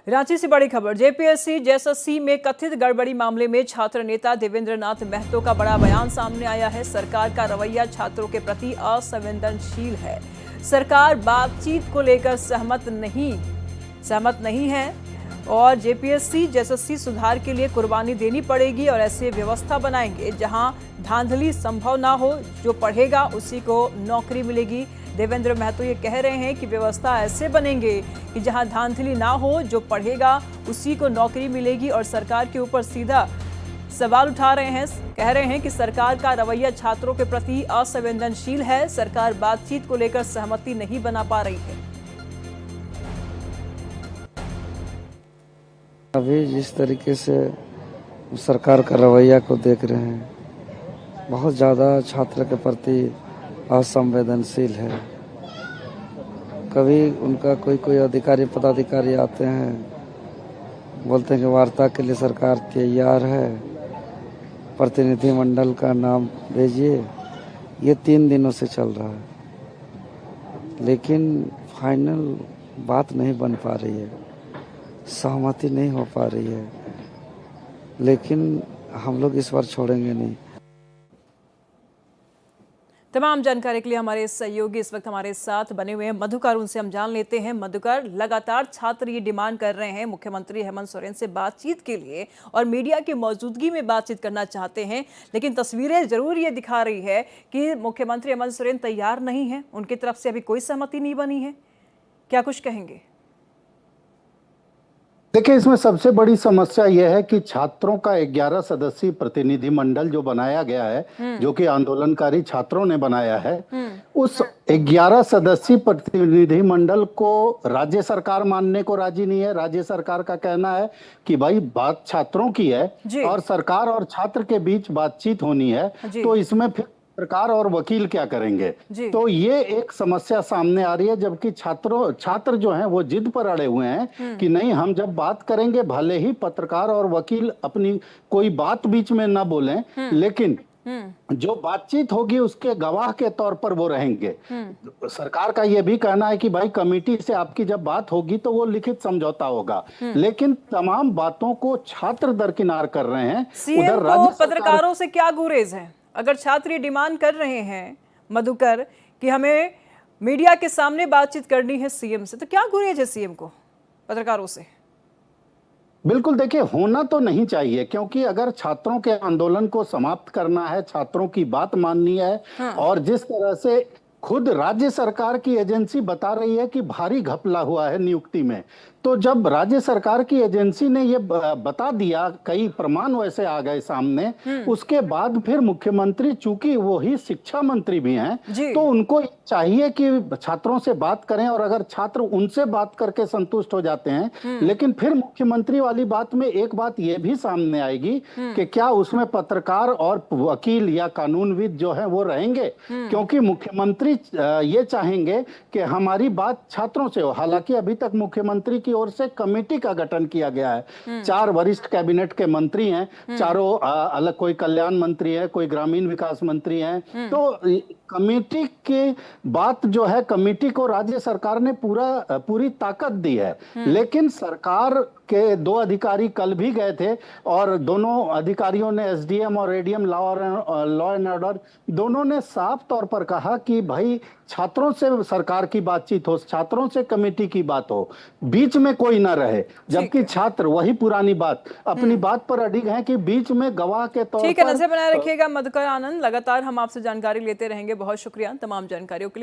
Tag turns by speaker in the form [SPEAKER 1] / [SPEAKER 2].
[SPEAKER 1] रांची से बड़ी खबर। जेपीएससी जेएसएससी में कथित गड़बड़ी मामले में छात्र नेता देवेंद्र नाथ महतो का बड़ा बयान सामने आया है। सरकार का रवैया छात्रों के प्रति असंवेदनशील है। सरकार बातचीत को लेकर सहमत नहीं है और जेपीएससी जेएसएससी सुधार के लिए कुर्बानी देनी पड़ेगी और ऐसी व्यवस्था बनाएंगे जहां धांधली संभव ना हो। जो पढ़ेगा उसी को नौकरी मिलेगी। देवेंद्र महतो ये कह रहे हैं कि व्यवस्था ऐसे बनेंगे कि जहां धांधली ना हो, जो पढ़ेगा उसी को नौकरी मिलेगी। और सरकार के ऊपर सीधा सवाल उठा रहे हैं, कह रहे हैं कि सरकार का रवैया छात्रों के प्रति असंवेदनशील है। सरकार बातचीत को लेकर सहमति नहीं बना पा रही है।
[SPEAKER 2] अभी जिस तरीके से सरकार का रवैया को देख रहे हैं, बहुत ज़्यादा छात्र के प्रति असंवेदनशील है। कभी उनका कोई अधिकारी पदाधिकारी आते हैं, बोलते हैं कि वार्ता के लिए सरकार तैयार है, प्रतिनिधिमंडल का नाम भेजिए। ये 3 दिनों से चल रहा है, लेकिन फाइनल बात नहीं बन पा रही है, सहमति नहीं हो पा रही है। लेकिन हम लोग इस बार छोड़ेंगे नहीं।
[SPEAKER 1] तमाम जानकारी के लिए हमारे सहयोगी इस वक्त हमारे साथ बने हुए हैं मधुकर, उनसे हम जान लेते हैं। मधुकर, लगातार छात्र ये डिमांड कर रहे हैं मुख्यमंत्री हेमंत सोरेन से बातचीत के लिए और मीडिया की मौजूदगी में बातचीत करना चाहते हैं, लेकिन तस्वीरें जरूर ये दिखा रही है कि मुख्यमंत्री हेमंत सोरेन तैयार नहीं है। उनकी तरफ से अभी कोई सहमति नहीं बनी है। क्या कुछ कहेंगे?
[SPEAKER 3] देखिए, इसमें सबसे बड़ी समस्या यह है कि छात्रों का 11 सदस्यीय प्रतिनिधिमंडल जो बनाया गया है, जो कि आंदोलनकारी छात्रों ने बनाया है, उस 11 सदस्यीय प्रतिनिधिमंडल को राज्य सरकार मानने को राजी नहीं है। राज्य सरकार का कहना है कि भाई बात छात्रों की है और सरकार और छात्र के बीच बातचीत होनी है, तो इसमें फिर सरकार और वकील क्या करेंगे। तो ये एक समस्या सामने आ रही है, जबकि छात्र जो हैं वो जिद पर अड़े हुए हैं कि नहीं, हम जब बात करेंगे भले ही पत्रकार और वकील अपनी कोई बात बीच में ना बोलें, लेकिन जो बातचीत होगी उसके गवाह के तौर पर वो रहेंगे। सरकार का ये भी कहना है कि भाई कमेटी से आपकी जब बात होगी तो वो लिखित समझौता होगा, लेकिन तमाम बातों को छात्र दरकिनार कर रहे हैं।
[SPEAKER 1] सीएम को पत्रकारों से क्या गुरेज है? अगर छात्र ये डिमांड कर रहे हैं मधुकर कि हमें मीडिया के सामने बातचीत करनी है सीएम से, तो क्या गुरेज है सीएम को पत्रकारों से?
[SPEAKER 3] बिल्कुल, देखिए, होना तो नहीं चाहिए, क्योंकि अगर छात्रों के आंदोलन को समाप्त करना है, छात्रों की बात माननी है, और जिस तरह से खुद राज्य सरकार की एजेंसी बता रही है कि भारी घपला हुआ है नियुक्ति में, तो जब राज्य सरकार की एजेंसी ने ये बता दिया, कई प्रमाण वैसे आ गए सामने, उसके बाद फिर मुख्यमंत्री, चूंकि वो ही शिक्षा मंत्री भी हैं, तो उनको चाहिए कि छात्रों से बात करें, और अगर छात्र उनसे बात करके संतुष्ट हो जाते हैं, लेकिन फिर मुख्यमंत्री वाली बात में एक बात ये भी सामने आएगी कि क्या उसमें पत्रकार और वकील या कानूनविद जो है वो रहेंगे, क्योंकि मुख्यमंत्री ये चाहेंगे कि हमारी बात छात्रों से हो। हालांकि अभी तक मुख्यमंत्री की ओर से कमेटी का गठन किया गया है, 4 वरिष्ठ कैबिनेट के मंत्री हैं, चारों अलग, कोई कल्याण मंत्री है, कोई ग्रामीण विकास मंत्री हैं, तो कमेटी की बात जो है, कमेटी को राज्य सरकार ने पूरी ताकत दी है। लेकिन सरकार के 2 अधिकारी कल भी गए थे और दोनों अधिकारियों ने, एसडीएम और एडीएम लॉ एंड ऑर्डर, दोनों ने साफ तौर पर कहा कि भाई छात्रों से सरकार की बातचीत हो, छात्रों से कमेटी की बात हो, बीच में कोई ना रहे। जबकि छात्र वही पुरानी बात, अपनी बात पर अडिग हैं कि बीच में गवाह के तौर पर।
[SPEAKER 1] ठीक है, नजर बनाए रखिएगा मधुकर आनंद, लगातार हम आपसे जानकारी लेते रहेंगे। बहुत शुक्रिया तमाम जानकारियों के लिए।